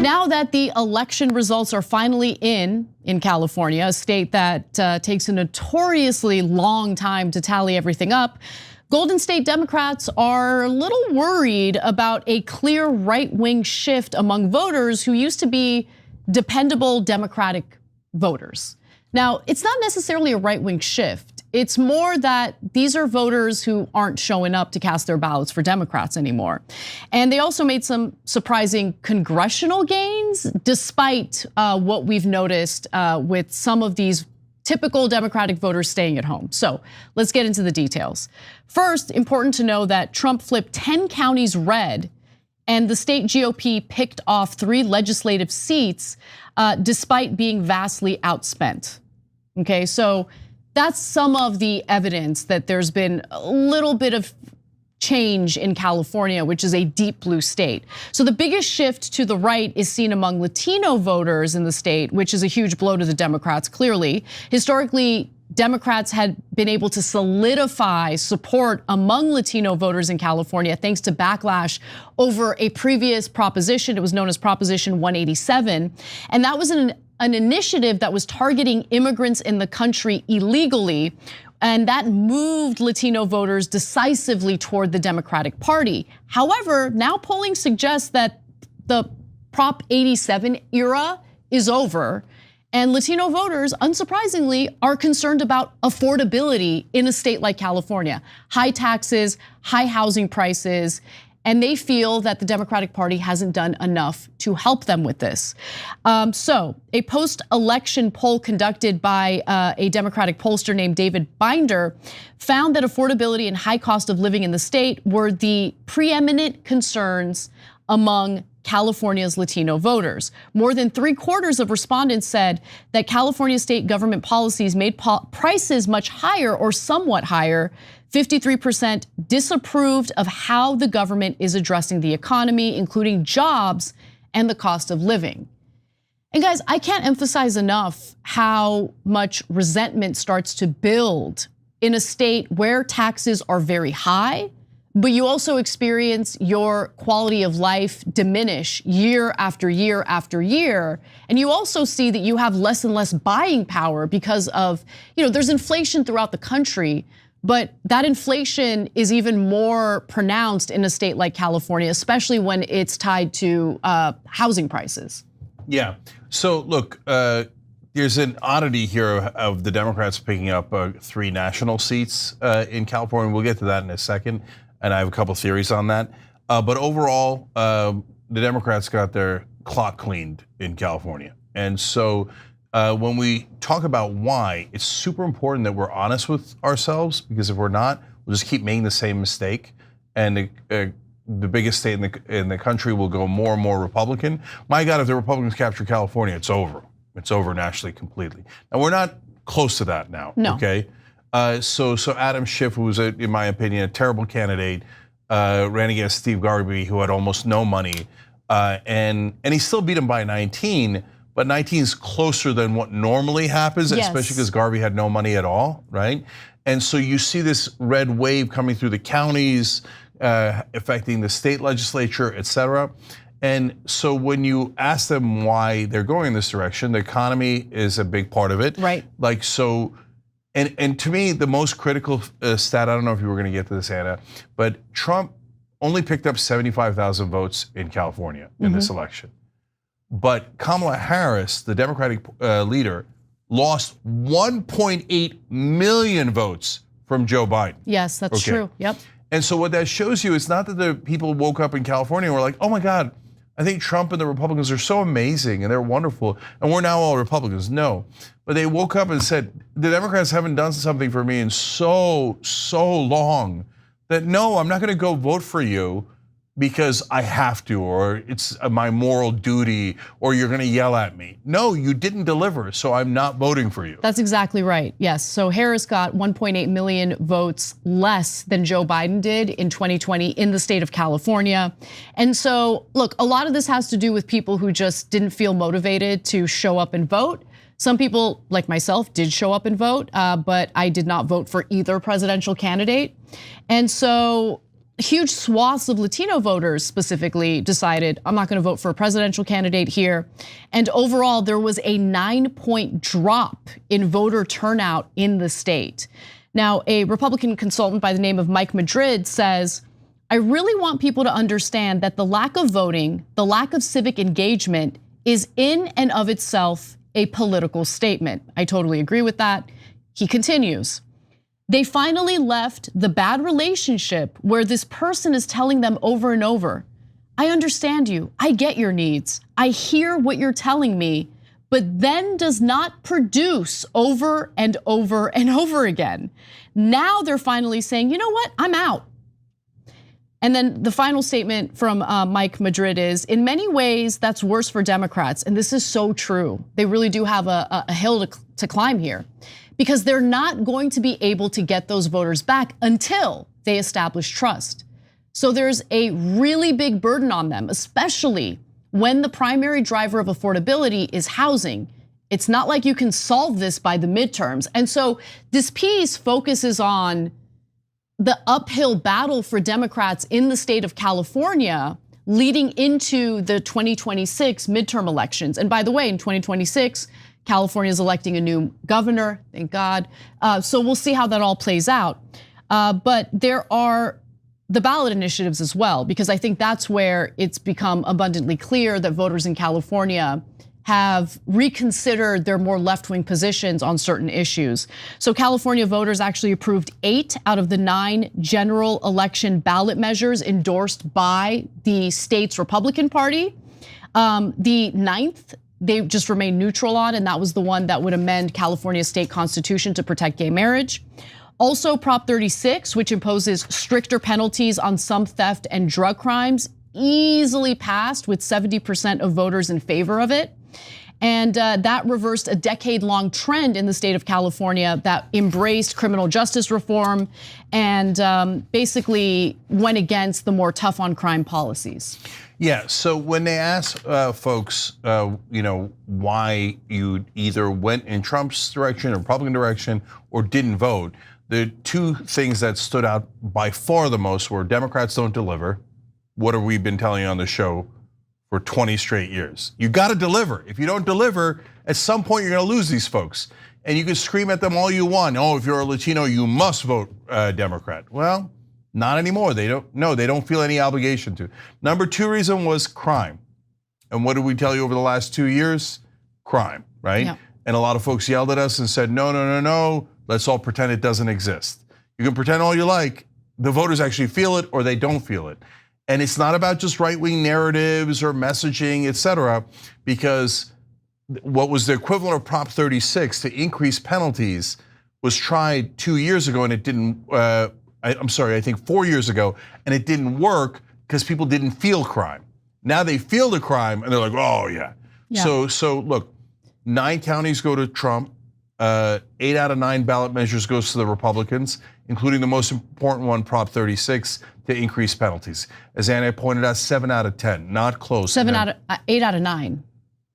Now that the election results are finally in California, a state that takes a notoriously long time to tally everything up, Golden State Democrats are a little worried about a clear right-wing shift among voters who used to be dependable Democratic voters. Now, it's not necessarily a right-wing shift. It's more that these are voters who aren't showing up to cast their ballots for Democrats anymore. And they also made some surprising congressional gains, despite what we've noticed with some of these typical Democratic voters staying at home. So let's get into the details. First, important to know that Trump flipped 10 counties red, and the state GOP picked off 3 legislative seats despite being vastly outspent. Okay, so that's some of the evidence that there's been a little bit of change in California, which is a deep blue state. So the biggest shift to the right is seen among Latino voters in the state, which is a huge blow to the Democrats, clearly. Historically, Democrats had been able to solidify support among Latino voters in California thanks to backlash over a previous proposition. It was known as Proposition 187. And that was an initiative that was targeting immigrants in the country illegally. And that moved Latino voters decisively toward the Democratic Party. However, now polling suggests that the Prop 87 era is over. And Latino voters, unsurprisingly, are concerned about affordability in a state like California. High taxes, high housing prices, and they feel that the Democratic Party hasn't done enough to help them with this. So a post-election poll conducted by a Democratic pollster named David Binder found that affordability and high cost of living in the state were the preeminent concerns among California's Latino voters. More than 3/4 of respondents said that California state government policies made prices much higher or somewhat higher. 53% disapproved of how the government is addressing the economy, including jobs and the cost of living. And guys, I can't emphasize enough how much resentment starts to build in a state where taxes are very high, but you also experience your quality of life diminish year after year after year. And you also see that you have less and less buying power because of, there's inflation throughout the country, but that inflation is even more pronounced in a state like California, especially when it's tied to housing prices. Yeah, so look, there's an oddity here of the Democrats picking up 3 national seats in California. We'll get to that in a second. And I have a couple theories on that. But overall, the Democrats got their clock cleaned in California. And so when we talk about why, it's super important that we're honest with ourselves, because if we're not, we'll just keep making the same mistake. And the biggest state in the country will go more and more Republican. My God, if the Republicans capture California, it's over. It's over nationally completely. And we're not close to that now, okay? So Adam Schiff, who was, in my opinion, a terrible candidate, ran against Steve Garvey, who had almost no money, and he still beat him by 19, but 19 is closer than what normally happens, especially because Garvey had no money at all, right? And so you see this red wave coming through the counties, affecting the state legislature, et cetera. And so when you ask them why they're going in this direction, the economy is a big part of it. Right. Like, so. And to me, the most critical stat, I don't know if you were going to get to this, Anna, but Trump only picked up 75,000 votes in California in this election. But Kamala Harris, the Democratic leader, lost 1.8 million votes from Joe Biden. Yes, that's true, yep. And so what that shows you is not that the people woke up in California and were like, oh my God, I think Trump and the Republicans are so amazing and they're wonderful and we're now all Republicans. No, but they woke up and said, the Democrats haven't done something for me in so long that no, I'm not gonna go vote for you because I have to, or it's my moral duty, or you're gonna yell at me. No, you didn't deliver, so I'm not voting for you. That's exactly right, yes. So Harris got 1.8 million votes less than Joe Biden did in 2020 in the state of California. And so, look, a lot of this has to do with people who just didn't feel motivated to show up and vote. Some people, like myself, did show up and vote, but I did not vote for either presidential candidate. And so, huge swaths of Latino voters specifically decided, I'm not gonna vote for a presidential candidate here. And overall, there was a 9-point drop in voter turnout in the state. Now, a Republican consultant by the name of Mike Madrid says, I really want people to understand that the lack of voting, the lack of civic engagement is in and of itself a political statement. I totally agree with that. He continues, they finally left the bad relationship where this person is telling them over and over, I understand you, I get your needs, I hear what you're telling me, but then does not produce over and over and over again. Now they're finally saying, you know what, I'm out. And then the final statement from Mike Madrid is, in many ways, that's worse for Democrats. And this is so true. They really do have a hill to climb here, because they're not going to be able to get those voters back until they establish trust. So there's a really big burden on them, especially when the primary driver of affordability is housing. It's not like you can solve this by the midterms. And so this piece focuses on the uphill battle for Democrats in the state of California leading into the 2026 midterm elections. And by the way, in 2026, California is electing a new governor, thank God. So we'll see how that all plays out. But there are the ballot initiatives as well, because I think that's where it's become abundantly clear that voters in California have reconsidered their more left-wing positions on certain issues. So California voters actually approved 8 out of the 9 general election ballot measures endorsed by the state's Republican Party. The 9th, they just remained neutral on, and that was the one that would amend California's state constitution to protect gay marriage. Also, Prop 36, which imposes stricter penalties on some theft and drug crimes, easily passed with 70% of voters in favor of it. And that reversed a decade-long trend in the state of California that embraced criminal justice reform and basically went against the more tough on crime policies. Yeah, so when they ask folks, why you either went in Trump's direction or Republican direction or didn't vote, the 2 things that stood out by far the most were Democrats don't deliver. What have we been telling you on the show for 20 straight years? You gotta deliver. If you don't deliver, at some point you're gonna lose these folks. And you can scream at them all you want. Oh, if you're a Latino, you must vote Democrat. Well, not anymore. They don't feel any obligation to. Number 2 reason was crime. And what did we tell you over the last 2 years? Crime, right? Yeah. And a lot of folks yelled at us and said, no, let's all pretend it doesn't exist. You can pretend all you like. The voters actually feel it or they don't feel it. And it's not about just right-wing narratives or messaging, et cetera, because what was the equivalent of Prop 36 to increase penalties was tried 2 years ago and it didn't, I think 4 years ago, and it didn't work because people didn't feel crime. Now they feel the crime and they're like, oh yeah. So look, 9 counties go to Trump, 8 out of 9 ballot measures goes to the Republicans, including the most important one, Prop 36, to increase penalties. As Anna pointed out, 7 out of 10, not close. 8 out of 9.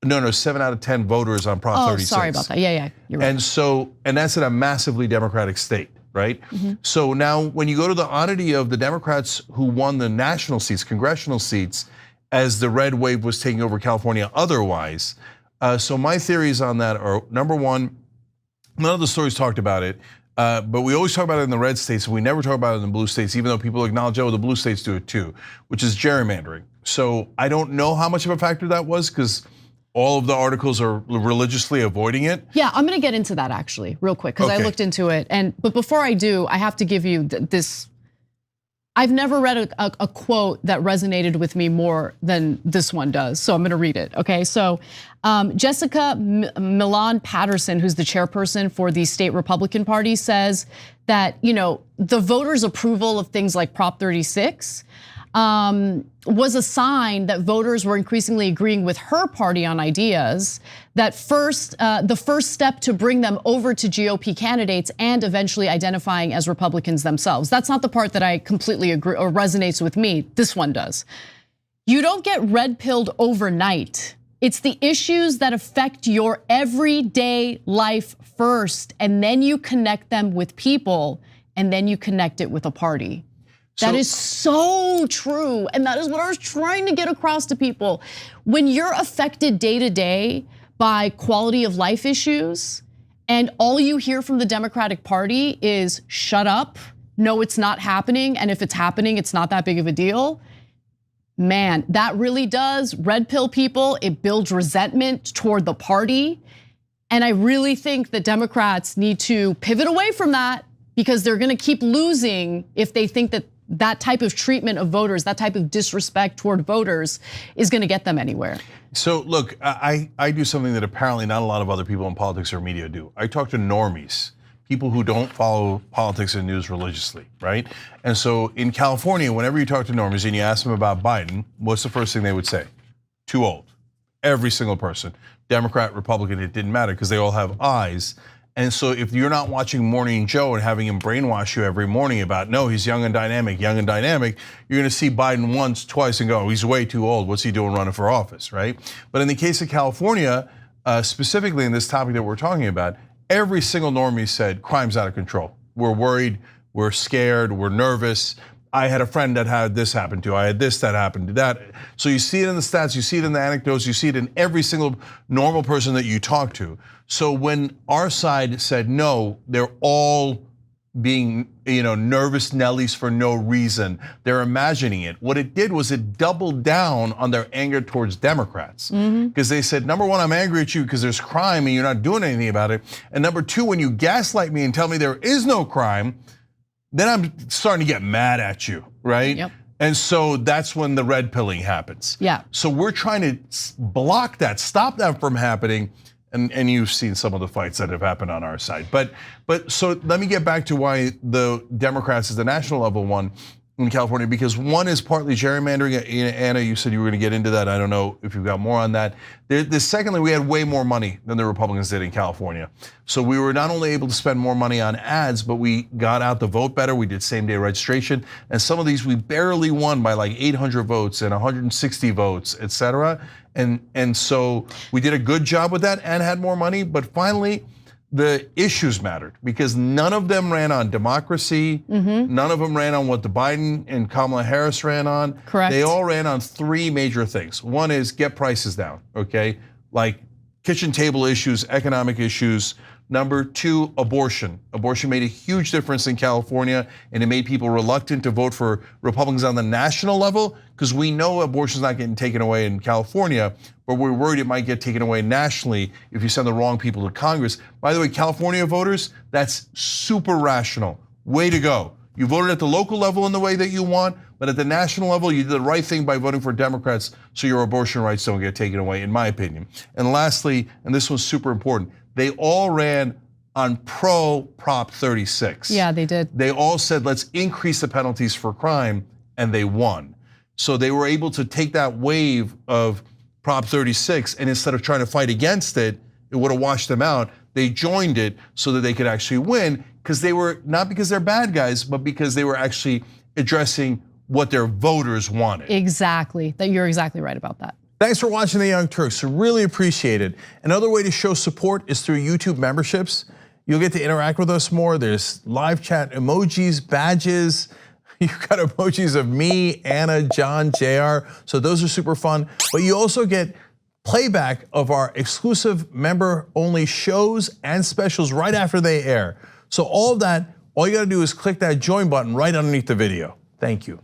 No, 7 out of 10 voters on Prop 36. Oh, sorry about that. Yeah, you're right. And that's in a massively Democratic state, right? Mm-hmm. So now when you go to the oddity of the Democrats who won the national seats, congressional seats, as the red wave was taking over California otherwise. So my theories on that are, number one, none of the stories talked about it, but we always talk about it in the red states, and we never talk about it in the blue states, even though people acknowledge, oh, the blue states do it too, which is gerrymandering. So I don't know how much of a factor that was, because all of the articles are religiously avoiding it. Yeah, I'm gonna get into that actually, real quick, because I looked into it. But before I do, I have to give you this. I've never read a quote that resonated with me more than this one does, so I'm gonna read it, okay? So Jessica Milan Patterson, who's the chairperson for the state Republican Party, says that the voters' approval of things like Prop 36 was a sign that voters were increasingly agreeing with her party on ideas, that the first step to bring them over to GOP candidates and eventually identifying as Republicans themselves. That's not the part that I completely agree or resonates with me. This one does. You don't get red-pilled overnight. It's the issues that affect your everyday life first, and then you connect them with people, and then you connect it with a party. That is so true. And that is what I was trying to get across to people. When you're affected day to day by quality of life issues, and all you hear from the Democratic Party is shut up, no, it's not happening, and if it's happening, it's not that big of a deal. Man, that really does red pill people. It builds resentment toward the party. And I really think that Democrats need to pivot away from that, because they're gonna keep losing if they think that that type of treatment of voters, that type of disrespect toward voters is gonna get them anywhere. So look, I do something that apparently not a lot of other people in politics or media do. I talk to normies, people who don't follow politics and news religiously, right? And so in California, whenever you talk to normies and you ask them about Biden, what's the first thing they would say? Too old. Every single person, Democrat, Republican, it didn't matter, because they all have eyes. And so if you're not watching Morning Joe and having him brainwash you every morning about, no, he's young and dynamic, you're gonna see Biden once, twice and go, oh, he's way too old, what's he doing running for office, right? But in the case of California, specifically in this topic that we're talking about, every single normie said crime's out of control. We're worried, we're scared, we're nervous. I had a friend that had this happen to, I had this that happened to that. So you see it in the stats, you see it in the anecdotes, you see it in every single normal person that you talk to. So when our side said no, they're all being, nervous Nellies for no reason. They're imagining it. What it did was it doubled down on their anger towards Democrats. Because they said, number one, I'm angry at you because there's crime and you're not doing anything about it. And number two, when you gaslight me and tell me there is no crime, then I'm starting to get mad at you, right? Yep. And so that's when the red pilling happens. Yeah. So we're trying to block that, stop that from happening. And you've seen some of the fights that have happened on our side. But so let me get back to why the Democrats is the national level one in California, because one is partly gerrymandering. Anna, you said you were going to get into that. I don't know if you've got more on that. Secondly, we had way more money than the Republicans did in California. So we were not only able to spend more money on ads, but we got out the vote better. We did same-day registration. And some of these we barely won by like 800 votes and 160 votes, et cetera. And so we did a good job with that and had more money. But finally, the issues mattered, because none of them ran on democracy. None of them ran on what the Biden and Kamala Harris ran on. Correct. They all ran on three major things. One is get prices down, okay? Like kitchen table issues, economic issues. Number two, abortion. Abortion made a huge difference in California, and it made people reluctant to vote for Republicans on the national level, because we know abortion's not getting taken away in California, but we're worried it might get taken away nationally if you send the wrong people to Congress. By the way, California voters, that's super rational. Way to go. You voted at the local level in the way that you want, but at the national level, you did the right thing by voting for Democrats so your abortion rights don't get taken away, in my opinion. And lastly, and this one's super important, they all ran on pro-Prop 36. Yeah, they did. They all said, let's increase the penalties for crime, and they won. So they were able to take that wave of Prop 36, and instead of trying to fight against it, it would have washed them out. They joined it so that they could actually win, because they were, not because they're bad guys, but because they were actually addressing what their voters wanted. Exactly, you're exactly right about that. Thanks for watching The Young Turks, really appreciate it. Another way to show support is through YouTube memberships. You'll get to interact with us more. There's live chat, emojis, badges. You've got emojis of me, Anna, John, JR, so those are super fun. But you also get playback of our exclusive member-only shows and specials right after they air. So all of that, all you gotta do is click that join button right underneath the video. Thank you.